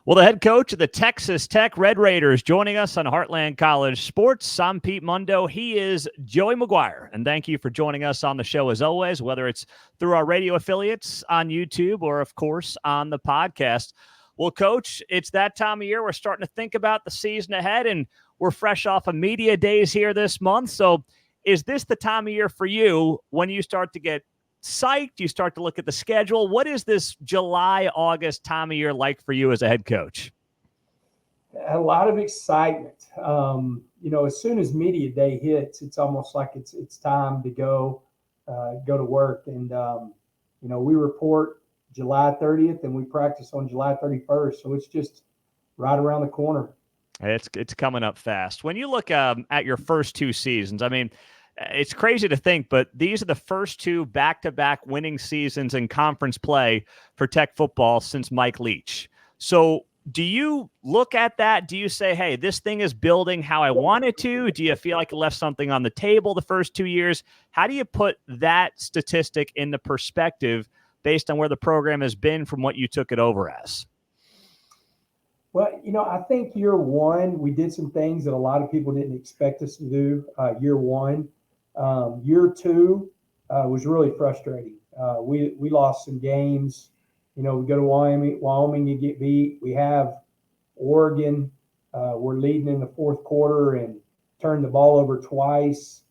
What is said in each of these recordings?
Well, the head coach of the Texas Tech Red Raiders joining us on Heartland College Sports. I'm Pete Mundo. He is Joey McGuire. And thank you for joining us on the show as always, whether it's through our radio affiliates on YouTube or, of course, on the podcast. Well, Coach, it's that time of year. We're starting to think about the season ahead, and we're fresh off of media days here this month. So is this the time of year for you when you start to get psyched? You start to look at the schedule. What is this July, August time of year like for you as a head coach? A lot of excitement. As soon as media day hits, it's almost like it's time to go to work. And we report July 30th and we practice on July 31st. So it's just right around the corner. It's coming up fast. When you look at your first two seasons, I mean, it's crazy to think, but these are the first two back-to-back winning seasons in conference play for Tech football since Mike Leach. So do you look at that? Do you say, hey, this thing is building how I want it to? Do you feel like you left something on the table the first 2 years? How do you put that statistic into perspective based on where the program has been from what you took it over as? Well, I think year one, we did some things that a lot of people didn't expect us to do year one. Year two was really frustrating. We lost some games. We go to Wyoming, you get beat. We have Oregon. We're leading in the fourth quarter and turn the ball over twice.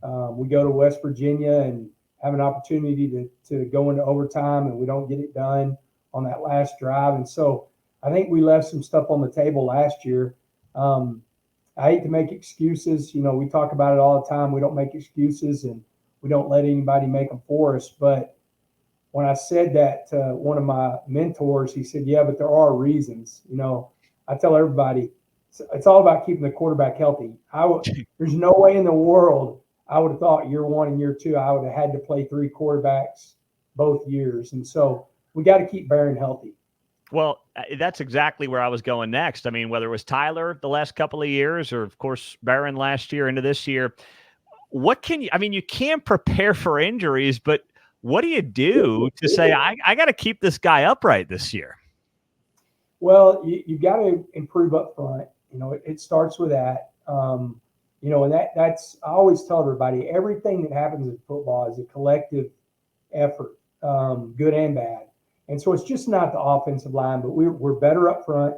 We go to West Virginia and have an opportunity to go into overtime, and we don't get it done on that last drive. And so I think we left some stuff on the table last year. I hate to make excuses. We talk about it all the time. We don't make excuses and we don't let anybody make them for us. But when I said that to one of my mentors, he said, yeah, but there are reasons. I tell everybody, it's all about keeping the quarterback healthy. There's no way in the world I would have thought year one and year two, I would have had to play three quarterbacks both years. And so we got to keep Barron healthy. Well, that's exactly where I was going next. I mean, whether it was Tyler the last couple of years or, of course, Barron last year into this year, you can't prepare for injuries, but what do you do to say, I got to keep this guy upright this year? Well, you got to improve up front. It starts with that. And that's, I always tell everybody, everything that happens in football is a collective effort, good and bad. And so it's just not the offensive line, but we're better up front.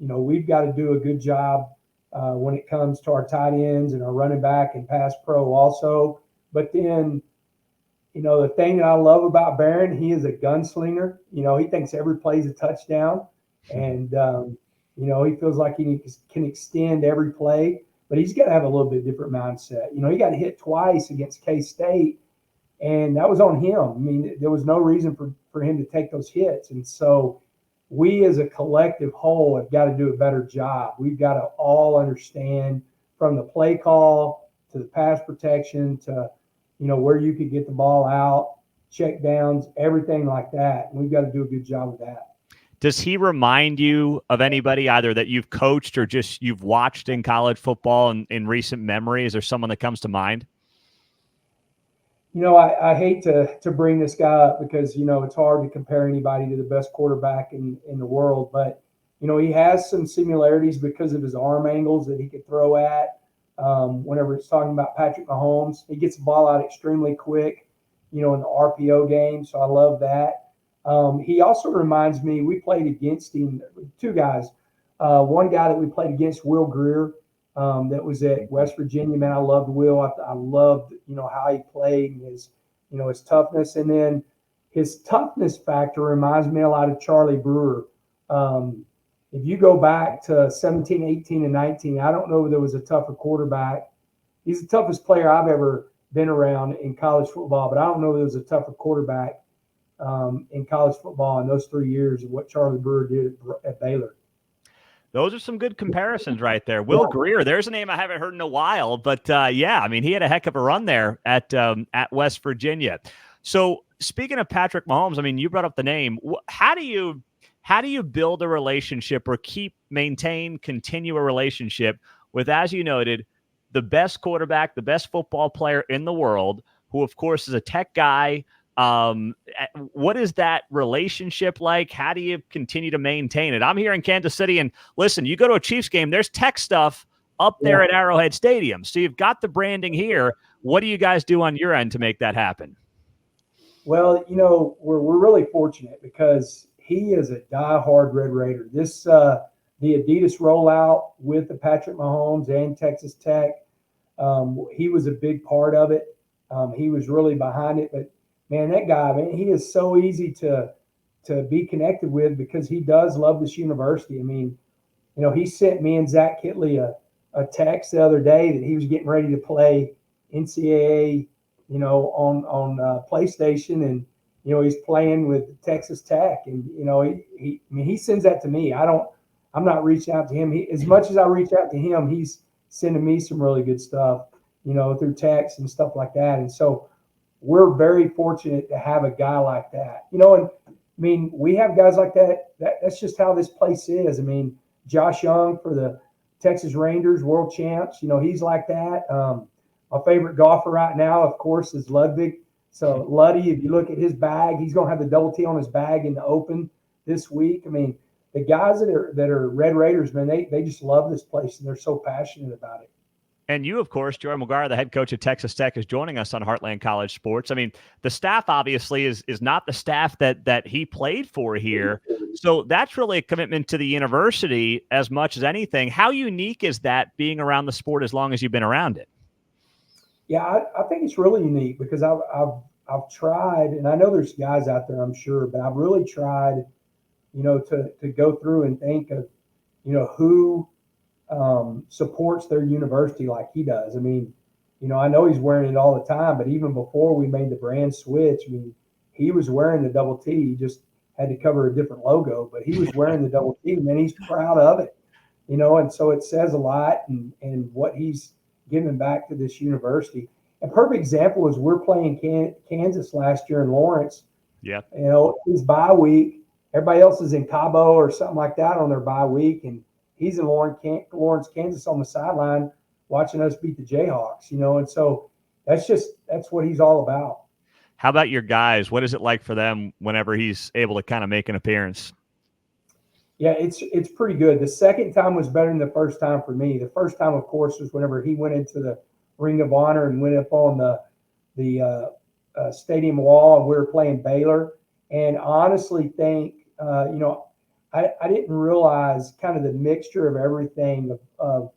We've got to do a good job when it comes to our tight ends and our running back and pass pro also. But then, the thing that I love about Barron, he is a gunslinger. He thinks every play is a touchdown. And, he feels like he can extend every play. But he's got to have a little bit different mindset. He got hit twice against K-State. And that was on him. I mean, there was no reason for him to take those hits. And so we as a collective whole have got to do a better job. We've got to all understand from the play call to the pass protection to, where you could get the ball out, check downs, everything like that. And we've got to do a good job of that. Does he remind you of anybody either that you've coached or just you've watched in college football in recent memory? Is there someone that comes to mind? I hate to bring this guy up because, it's hard to compare anybody to the best quarterback in the world. But, he has some similarities because of his arm angles that he could throw at. Whenever it's talking about Patrick Mahomes, he gets the ball out extremely quick, in the RPO game. So I love that. He also reminds me, we played against him, two guys. One guy that we played against, Will Greer. That was at West Virginia. Man, I loved Will. I loved, how he played and his toughness. And then his toughness factor reminds me a lot of Charlie Brewer. If you go back to 17, 18, and 19, I don't know if there was a tougher quarterback. He's the toughest player I've ever been around in college football, but I don't know if there was a tougher quarterback in college football in those 3 years of what Charlie Brewer did at Baylor. Those are some good comparisons right there. Will Greer, there's a name I haven't heard in a while, but he had a heck of a run there at West Virginia. So speaking of Patrick Mahomes, you brought up the name. How do you build a relationship or continue a relationship with, as you noted, the best quarterback, the best football player in the world, who of course is a Tech guy, What is that relationship like? How do you continue to maintain it? I'm here in Kansas City, and listen, you go to a Chiefs game, there's tech stuff up there at Arrowhead Stadium. So you've got the branding here. What do you guys do on your end to make that happen? Well, we're really fortunate because he is a diehard Red Raider. The Adidas rollout with the Patrick Mahomes and Texas Tech, he was a big part of it. He was really behind it. But man, that guy, man, he is so easy to be connected with because he does love this university. I mean, he sent me and Zach Kitley a text the other day that he was getting ready to play NCAA, on PlayStation, and he's playing with Texas Tech, and he sends that to me. I'm not reaching out to him. As much as I reach out to him, he's sending me some really good stuff, through text and stuff like that. And so we're very fortunate to have a guy like that, and I mean, we have guys like that. That's just how this place is. I mean, Josh Young for the Texas Rangers, world champs, he's like that. My favorite golfer right now, of course, is Ludwig. So Luddy, if you look at his bag, he's going to have the double T on his bag in the Open this week. I mean, the guys that are Red Raiders, man, they just love this place and they're so passionate about it. And you, of course, Joey McGuire, the head coach at Texas Tech, is joining us on Heartland College Sports. I mean, the staff obviously is not the staff that he played for here. So that's really a commitment to the university as much as anything. How unique is that, being around the sport as long as you've been around it? Yeah, I think it's really unique because I've tried, and I know there's guys out there, I'm sure, but I've really tried, to go through and think of, who supports their university like he does. I mean, I know he's wearing it all the time, but even before we made the brand switch, I mean, he was wearing the double T. He just had to cover a different logo, but he was wearing the double T, man. He's proud of it, and so it says a lot, and what he's giving back to this university. A perfect example is we're playing Kansas last year in Lawrence. Yeah. His bye week. Everybody else is in Cabo or something like that on their bye week, and he's in Lawrence, Kansas on the sideline watching us beat the Jayhawks, and so that's what he's all about. How about your guys? What is it like for them whenever he's able to kind of make an appearance? Yeah, it's pretty good. The second time was better than the first time for me. The first time, of course, was whenever he went into the Ring of Honor and went up on the stadium wall, and we were playing Baylor. And I honestly think, I didn't realize kind of the mixture of everything of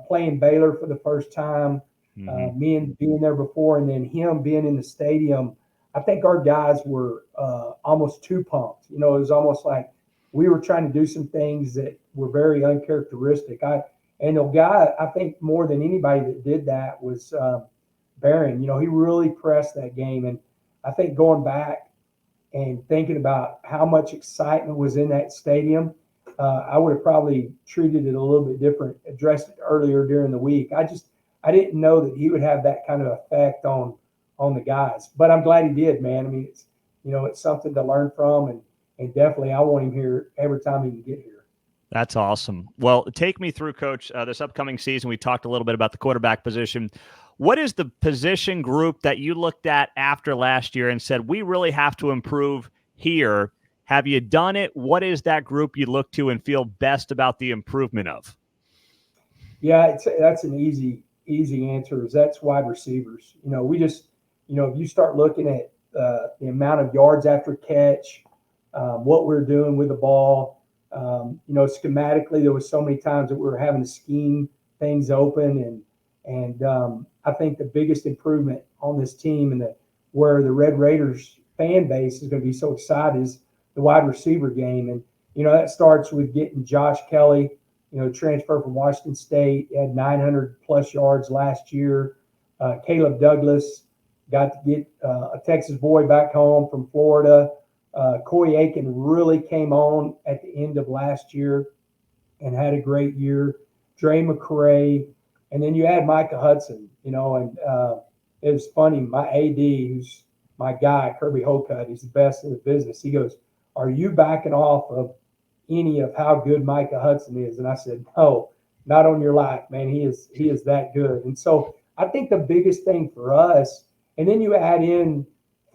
playing Baylor for the first time, me and being there before, and then him being in the stadium. I think our guys were almost too pumped. It was almost like we were trying to do some things that were very uncharacteristic. And the guy, I think more than anybody that did that was Barron. He really pressed that game. And I think going back and thinking about how much excitement was in that stadium, I would have probably treated it a little bit different, addressed it earlier during the week. I didn't know that he would have that kind of effect on the guys. But I'm glad he did, man. I mean, it's something to learn from, and definitely I want him here every time he can get here. That's awesome. Well, take me through, Coach, this upcoming season. We talked a little bit about the quarterback position. What is the position group that you looked at after last year and said, we really have to improve here? Have you done it? What is that group you look to and feel best about the improvement of? Yeah, that's an easy answer. That's wide receivers. We just, if you start looking at the amount of yards after catch, what we're doing with the ball, schematically, there was so many times that we were having to scheme things open, and I think the biggest improvement on this team and where the Red Raiders fan base is going to be so excited is the wide receiver game. And, that starts with getting Josh Kelly, transfer from Washington State, had 900 plus yards last year. Caleb Douglas got to get a Texas boy back home from Florida. Coy Aiken really came on at the end of last year and had a great year. Dre McCray, and then you add Micah Hudson, and it was funny. My AD, who's my guy, Kirby Holcutt, he's the best in the business. He goes, "Are you backing off of any of how good Micah Hudson is?" And I said, "No, not on your life, man. He is that good." And so I think the biggest thing for us, and then you add in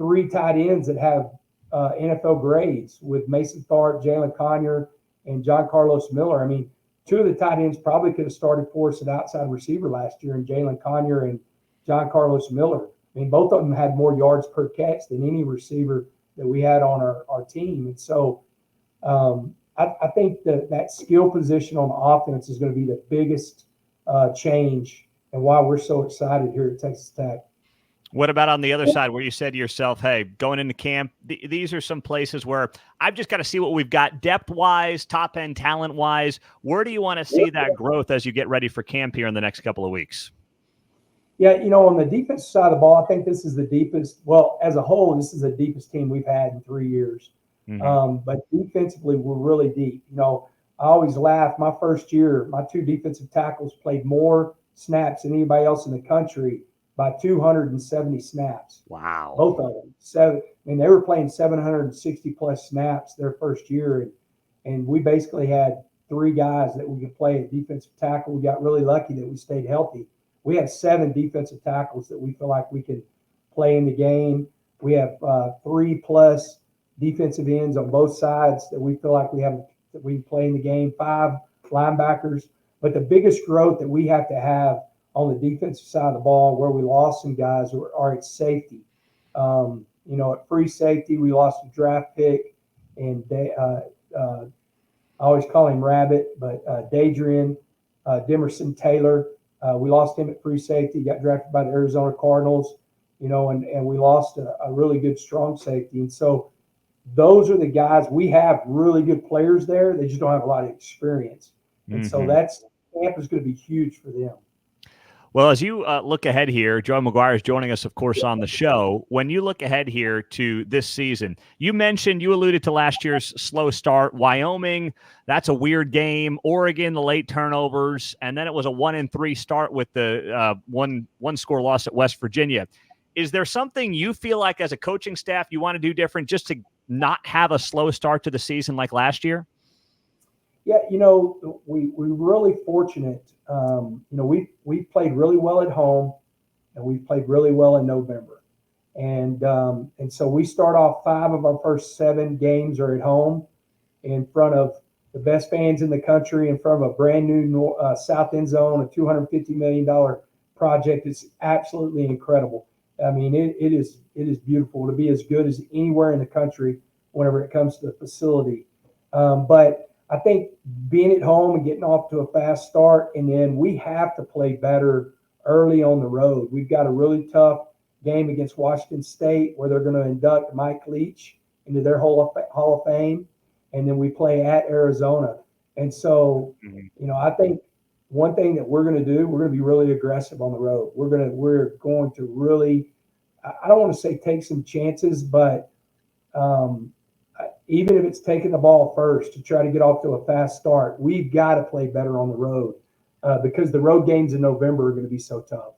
3 tight ends that have NFL grades with Mason Tharp, Jalen Conyer, and John Carlos Miller. I mean, 2 of the tight ends probably could have started for us at outside receiver last year, and Jalen Conyer and John Carlos Miller. I mean, both of them had more yards per catch than any receiver that we had on our team. And so I think that skill position on the offense is going to be the biggest change and why we're so excited here at Texas Tech. What about on the other side where you said to yourself, hey, going into camp, these are some places where I've just got to see what we've got depth-wise, top-end talent-wise. Where do you want to see that growth as you get ready for camp here in the next couple of weeks? Yeah, on the defensive side of the ball, I think this is the deepest – well, as a whole, this is the deepest team we've had in 3 years. Mm-hmm. But defensively, we're really deep. I always laugh. My first year, my 2 defensive tackles played more snaps than anybody else in the country by 270 snaps. Wow. Both of them. So, they were playing 760-plus snaps their first year. And we basically had 3 guys that we could play at defensive tackle. We got really lucky that we stayed healthy. We have 7 defensive tackles that we feel like we can play in the game. We have 3+ defensive ends on both sides that we feel like we can play in the game, 5 linebackers. But the biggest growth that we have to have on the defensive side of the ball, where we lost some guys, are at safety. At free safety, we lost a draft pick, and I always call him Rabbit, but Dadrian Demerson Taylor. We lost him at free safety. He got drafted by the Arizona Cardinals, and we lost a really good strong safety. And so those are the guys. We have really good players there. They just don't have a lot of experience. And so camp is going to be huge for them. Well, as you look ahead here, Joey McGuire is joining us, of course, on the show. When you look ahead here to this season, you alluded to last year's slow start. Wyoming, that's a weird game. Oregon, the late turnovers, and then it was a 1-3 start with the one score loss at West Virginia. Is there something you feel like as a coaching staff you want to do different just to not have a slow start to the season like last year? Yeah, we're really fortunate. We played really well at home, and we played really well in November, and so we start off 5 of our first 7 games are at home, in front of the best fans in the country, in front of a brand new South End Zone, a $250 million project. It's absolutely incredible. I mean, it is beautiful to be as good as anywhere in the country whenever it comes to the facility, but I think being at home and getting off to a fast start, and then we have to play better early on the road. We've got a really tough game against Washington State where they're going to induct Mike Leach into their Hall of Fame, and then we play at Arizona. And so, I think one thing that we're going to do, we're going to be really aggressive on the road. We're going to really, I don't want to say take some chances, but even if it's taking the ball first to try to get off to a fast start, we've got to play better on the road because the road games in November are going to be so tough.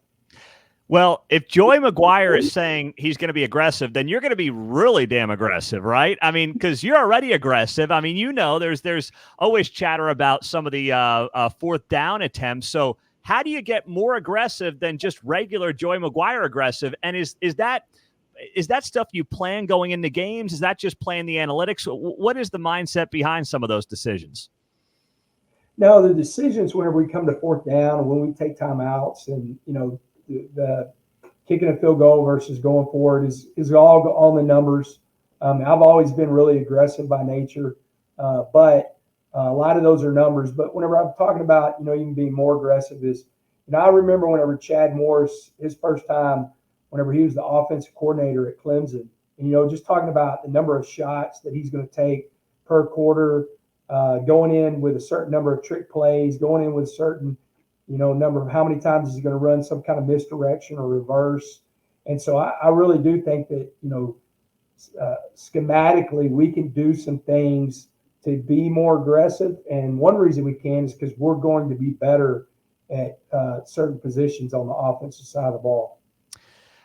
Well, if Joey McGuire is saying he's going to be aggressive, then you're going to be really damn aggressive, right? I mean, because you're already aggressive. I mean, there's always chatter about some of the 4th down attempts. So how do you get more aggressive than just regular Joey McGuire aggressive? And is that stuff you plan going into games? Is that just playing the analytics? What is the mindset behind some of those decisions? No, the decisions whenever we come to 4th down and when we take timeouts and, the kicking a field goal versus going forward is all on the numbers. I've always been really aggressive by nature, but a lot of those are numbers. But whenever I'm talking about, even being more aggressive is, I remember whenever Chad Morris, his first time, whenever he was the offensive coordinator at Clemson, and, just talking about the number of shots that he's going to take per quarter, going in with a certain number of trick plays, going in with a certain, number of how many times he's going to run some kind of misdirection or reverse. And so I really do think that, schematically we can do some things to be more aggressive. And one reason we can is because we're going to be better at certain positions on the offensive side of the ball.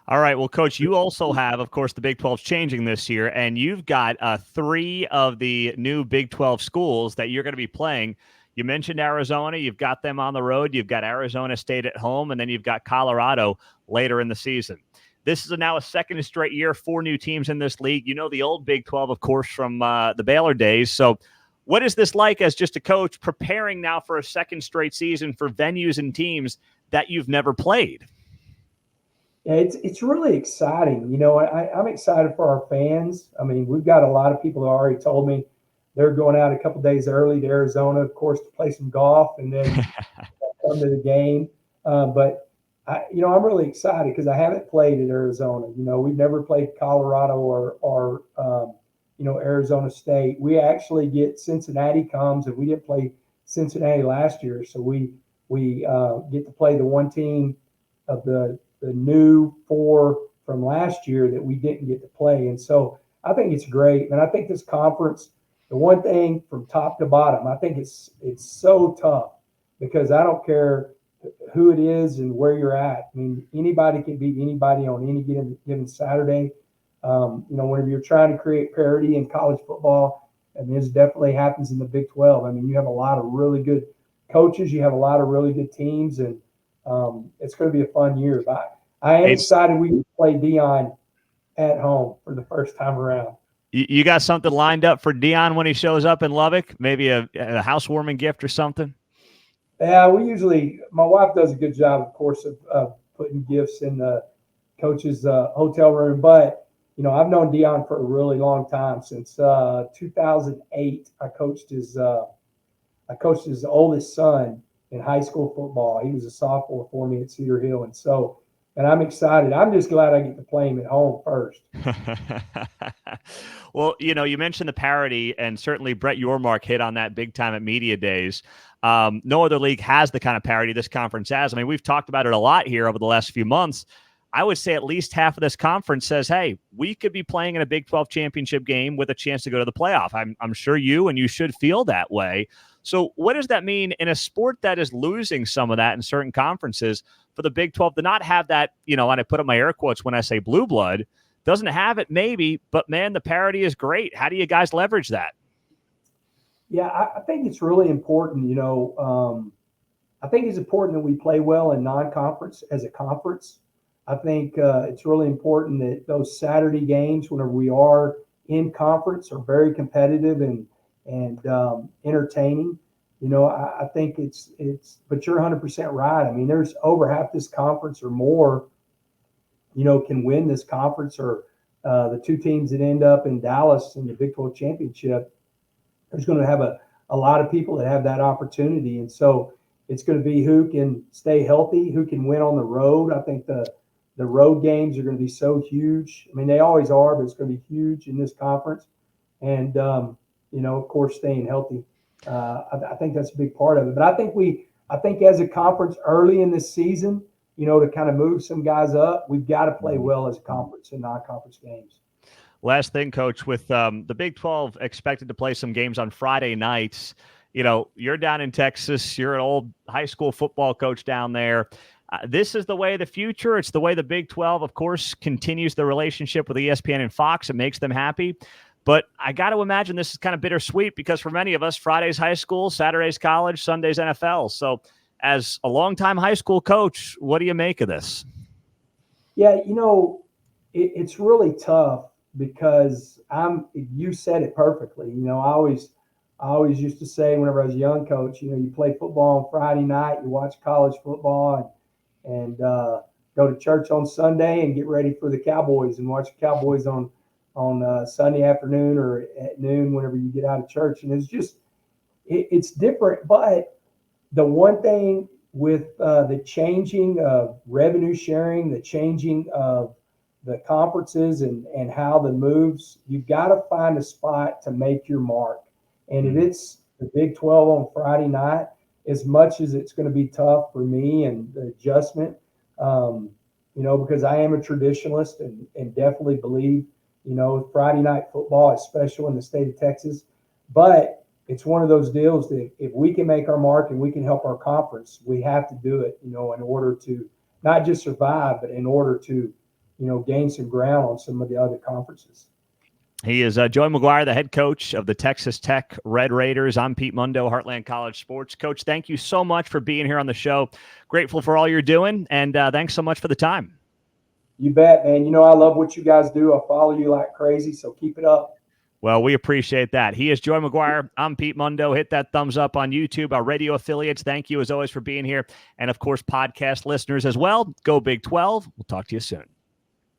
All right. Well, Coach, you also have, of course, the Big 12's changing this year, and you've got 3 of the new Big 12 schools that you're going to be playing. You mentioned Arizona. You've got them on the road. You've got Arizona State at home, and then you've got Colorado later in the season. This is now a second straight year, 4 new teams in this league. You know the old Big 12, of course, from the Baylor days. So what is this like as just a coach preparing now for a second straight season for venues and teams that you've never played? Yeah, it's really exciting. You know, I'm excited for our fans. I mean, we've got a lot of people who already told me they're going out a couple days early to Arizona, of course, to play some golf and then come to the game. But I'm really excited because I haven't played at Arizona. You know, we've never played Colorado or Arizona State. We actually get Cincinnati comes, and we didn't play Cincinnati last year, so we get to play the one team of the new 4 from last year that we didn't get to play. And so I think it's great. And I think this conference, the one thing from top to bottom, I think it's so tough because I don't care who it is and where you're at. I mean, anybody can beat anybody on any given Saturday. Whenever you're trying to create parity in college football, and this definitely happens in the Big 12. I mean, you have a lot of really good coaches, you have a lot of really good teams, and it's going to be a fun year. But I am excited we can play Deion at home for the first time around. You got something lined up for Deion when he shows up in Lubbock? Maybe a housewarming gift or something? Yeah, my wife does a good job, of course, of putting gifts in the coach's hotel room. But, I've known Deion for a really long time. Since 2008, I coached his oldest son in high school football. He was a sophomore for me at Cedar Hill. And I'm excited. I'm just glad I get to play him at home first. Well, you mentioned the parity, and certainly Brett Yormark hit on that big time at Media Days. No other league has the kind of parity this conference has. I mean, we've talked about it a lot here over the last few months. I would say at least half of this conference says, hey, we could be playing in a Big 12 championship game with a chance to go to the playoff. I'm sure you should feel that way. So what does that mean in a sport that is losing some of that in certain conferences for the Big 12 to not have that, and I put up my air quotes when I say blue blood, doesn't have it maybe, but man, the parity is great. How do you guys leverage that? Yeah, I think it's really important. I think it's important that we play well in non-conference as a conference. I think it's really important that those Saturday games, whenever we are in conference, are very competitive and entertaining. I think it's. But you're 100% right. I mean, there's over half this conference or more, can win this conference, or the 2 teams that end up in Dallas in the Big 12 championship. There's going to have a lot of people that have that opportunity, and so it's going to be who can stay healthy, who can win on the road. I think the road games are going to be so huge. I mean, they always are, but it's going to be huge in this conference. And of course, staying healthy. I think that's a big part of it. But I think as a conference early in this season, to kind of move some guys up, we've got to play well as a conference in non-conference games. Last thing, Coach, with the Big 12 expected to play some games on Friday nights, you're down in Texas. You're an old high school football coach down there. This is the way of the future. It's the way the Big 12, of course, continues the relationship with ESPN and Fox. It makes them happy. But I got to imagine this is kind of bittersweet because for many of us, Friday's high school, Saturday's college, Sunday's NFL. So as a longtime high school coach, what do you make of this? Yeah, it's really tough because you said it perfectly. I always used to say whenever I was a young coach, you play football on Friday night, you watch college football and go to church on Sunday and get ready for the Cowboys and watch the Cowboys on Sunday afternoon or at noon whenever you get out of church. And it's different. But the one thing with the changing of revenue sharing, the changing of the conferences and how the moves, you've got to find a spot to make your mark. And if it's the Big 12 on Friday night, as much as it's going to be tough for me and the adjustment, because I am a traditionalist and definitely believe, Friday night football is special in the state of Texas. But it's one of those deals that if we can make our mark and we can help our conference, we have to do it, in order to not just survive, but in order to, gain some ground on some of the other conferences. He is Joey McGuire, the head coach of the Texas Tech Red Raiders. I'm Pete Mundo, Heartland College Sports. Coach, thank you so much for being here on the show. Grateful for all you're doing, and thanks so much for the time. You bet, man. You know, I love what you guys do. I follow you like crazy, so keep it up. Well, we appreciate that. He is Joey McGuire. I'm Pete Mundo. Hit that thumbs up on YouTube. Our radio affiliates, thank you as always for being here. And of course, podcast listeners as well. Go Big 12. We'll talk to you soon.